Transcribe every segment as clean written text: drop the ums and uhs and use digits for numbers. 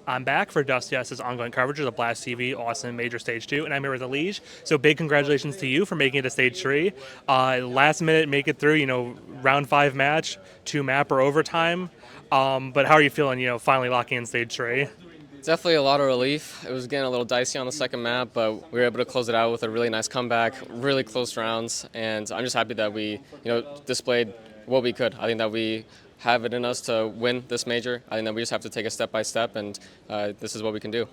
I'm back for Dust Yes's ongoing coverage of the Blast TV Austin Major Stage 2, and I'm here with EliGE. So big congratulations to you for making it to Stage 3. Last minute, make it through, round 5 match, 2 map or overtime. But how are you feeling, finally locking in Stage 3? Definitely a lot of relief. It was getting a little dicey on the second map, but we were able to close it out with a really nice comeback, really close rounds, and I'm just happy that we, displayed what we could. I think that we have it in us to win this major. I think that we just have to take it step by step, and this is what we can do.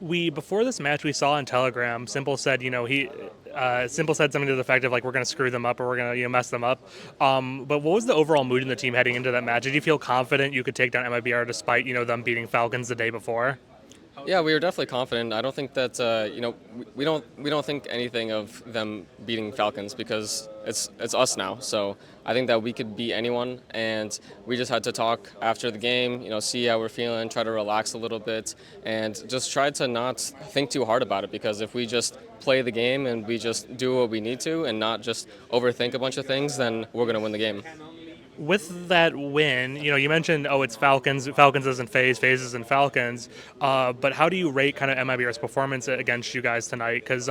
Before this match, we saw on Telegram, Simple said, Simple said something to the effect of like we're going to screw them up or we're going to mess them up. But what was the overall mood in the team heading into that match? Did you feel confident you could take down MIBR despite them beating Falcons the day before? Yeah, we were definitely confident. I don't think that we don't think anything of them beating Falcons because it's us now. So I think that we could beat anyone, and we just had to talk after the game. See how we're feeling, try to relax a little bit, and just try to not think too hard about it. Because if we just play the game and we just do what we need to, and not just overthink a bunch of things, then we're gonna win the game. With that win, you mentioned, it's Falcons. Falcons isn't FaZe, FaZe isn't Falcons. But how do you rate kind of MIBR's performance against you guys tonight? Because,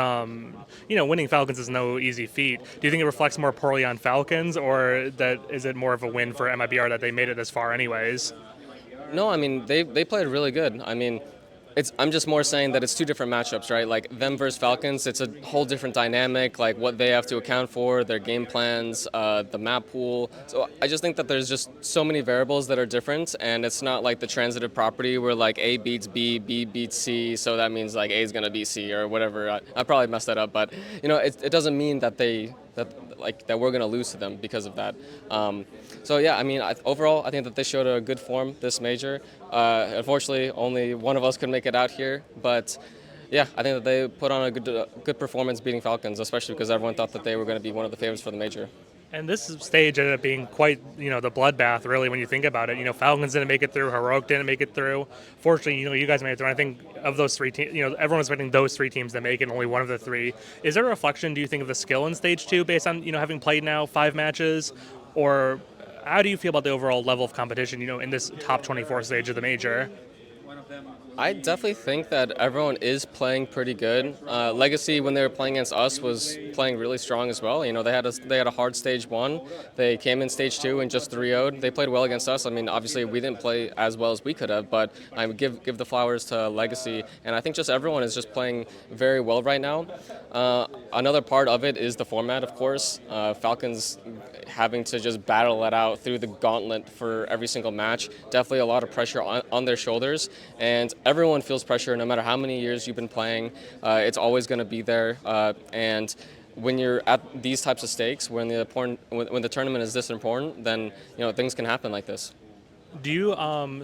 winning Falcons is no easy feat. Do you think it reflects more poorly on Falcons, or that is it more of a win for MIBR that they made it this far anyways? No, I mean, they played really good. I mean, I'm just more saying that it's two different matchups, right? Like them versus Falcons, it's a whole different dynamic, like what they have to account for, their game plans, the map pool. So I just think that there's just so many variables that are different, and it's not like the transitive property where like A beats B, B beats C, so that means like A is gonna beat C or whatever. I probably messed that up, but it doesn't mean that that we're going to lose to them because of that. So yeah, I mean, overall, I think that they showed a good form this major. Unfortunately, only one of us could make it out here, but yeah, I think that they put on a good performance beating Falcons, especially because everyone thought that they were going to be one of the favorites for the major. And this stage ended up being quite, the bloodbath, really, when you think about it. Falcons didn't make it through, Heroic didn't make it through. Fortunately, you guys made it through. And I think of those 3 teams, everyone was expecting those 3 teams to make it, and only one of the 3. Is there a reflection, do you think, of the skill in stage 2 based on, having played now 5 matches? Or how do you feel about the overall level of competition, in this top 24 stage of the major? I definitely think that everyone is playing pretty good. Legacy, when they were playing against us, was playing really strong as well. They had a hard stage 1. They came in stage 2 and just 3-0'd. They played well against us. I mean, obviously we didn't play as well as we could have, but I would give the flowers to Legacy. And I think just everyone is just playing very well right now. Another part of it is the format, of course. Falcons having to just battle it out through the gauntlet for every single match. Definitely a lot of pressure on their shoulders, and everyone feels pressure no matter how many years you've been playing. It's always going to be there, and when you're at these types of stakes, when the tournament is this important, then things can happen like this. Do you,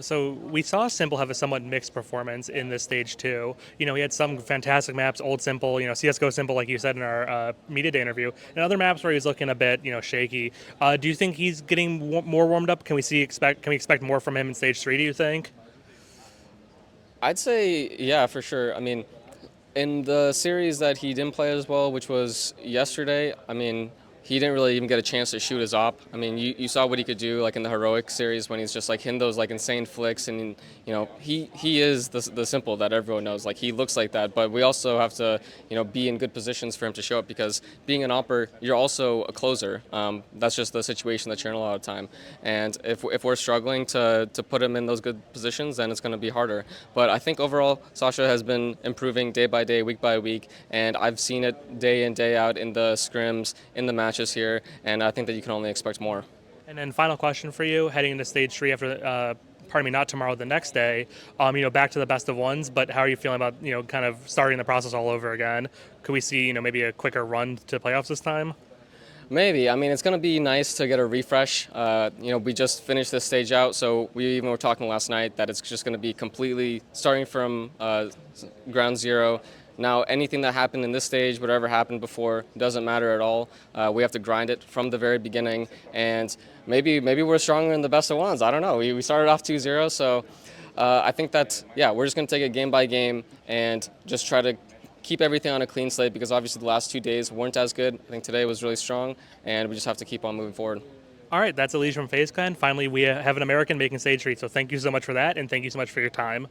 so we saw Simple have a somewhat mixed performance in this stage 2. He had some fantastic maps, old Simple, CSGO Simple, like you said in our media day interview, and other maps where he's looking a bit, shaky. Do you think he's getting more warmed up? Can we expect more from him in stage 3, do you think? I'd say, yeah, for sure. I mean, in the series that he didn't play as well, which was yesterday, I mean, he didn't really even get a chance to shoot his op. I mean, you saw what he could do like in the Heroic series when he's just like hitting those like insane flicks, and he is the Simple that everyone knows. Like he looks like that, but we also have to be in good positions for him to show up, because being an opper, you're also a closer. That's just the situation that you're in a lot of time. And if we're struggling to put him in those good positions, then it's going to be harder. But I think overall, Sasha has been improving day by day, week by week, and I've seen it day in, day out in the scrims, in the matches here, and I think that you can only expect more. And then final question for you, heading into stage 3 after, not tomorrow, the next day, back to the best of ones, but how are you feeling about, kind of starting the process all over again? Could we see, maybe a quicker run to playoffs this time? Maybe. I mean, it's going to be nice to get a refresh. We just finished this stage out, so we even were talking last night that it's just going to be completely starting from ground zero. Now, anything that happened in this stage, whatever happened before, doesn't matter at all. We have to grind it from the very beginning, and maybe we're stronger in the best of ones. I don't know. We started off 2-0, so I think that, yeah, we're just going to take it game by game and just try to keep everything on a clean slate, because obviously the last 2 days weren't as good. I think today was really strong, and we just have to keep on moving forward. All right, that's EliGE from FaZe Clan. Finally, we have an American making stage 3, so thank you so much for that, and thank you so much for your time.